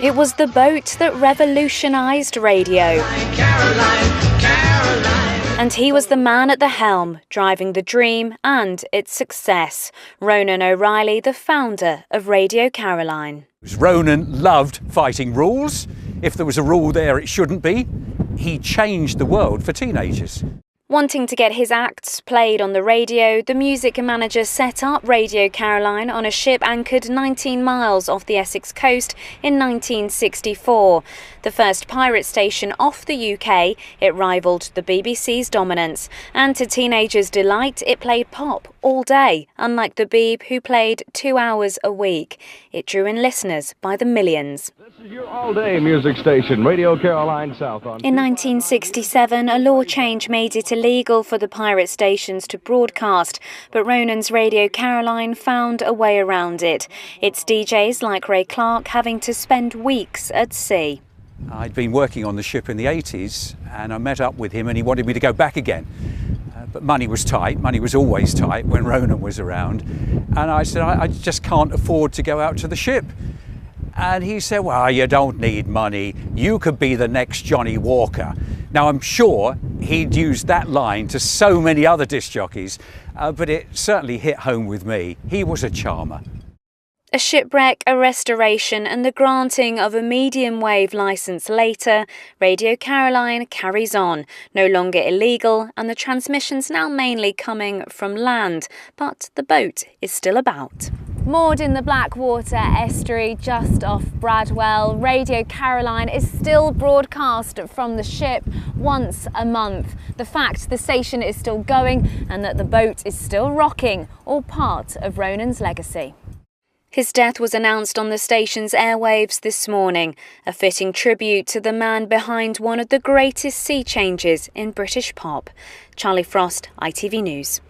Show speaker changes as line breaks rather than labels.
It was the boat that revolutionised radio. And he was the man at the helm, driving the dream and its success. Ronan O'Reilly, the founder of Radio Caroline.
Ronan loved fighting rules. If there was a rule there it shouldn't be. He changed the world for teenagers.
Wanting to get his acts played on the radio, the music manager set up Radio Caroline on a ship anchored 19 miles off the Essex coast in 1964. The first pirate station off the UK, it rivalled the BBC's dominance. And to teenagers' delight, it played pop all day, unlike the Beeb, who played 2 hours a week. It drew in listeners by the millions.
This is your all-day music station, Radio Caroline South.
In 1967, a law change made it illegal for the pirate stations to broadcast, but Ronan's Radio Caroline found a way around it. Its DJs like Ray Clark having to spend weeks at sea.
I'd been working on the ship in the 80s and I met up with him and he wanted me to go back again. But money was tight, money was always tight when Ronan was around. And I said, I just can't afford to go out to the ship. And he said, well, you don't need money. You could be the next Johnny Walker. Now, I'm sure he'd used that line to so many other disc jockeys, but it certainly hit home with me. He was a charmer.
A shipwreck, a restoration and the granting of a medium wave licence later, Radio Caroline carries on, no longer illegal, and the transmission's now mainly coming from land, but the boat is still about. Moored in the Blackwater estuary just off Bradwell, Radio Caroline is still broadcast from the ship once a month. The fact the station is still going and that the boat is still rocking, all part of Ronan's legacy. His death was announced on the station's airwaves this morning, a fitting tribute to the man behind one of the greatest sea changes in British pop. Charlie Frost, ITV News.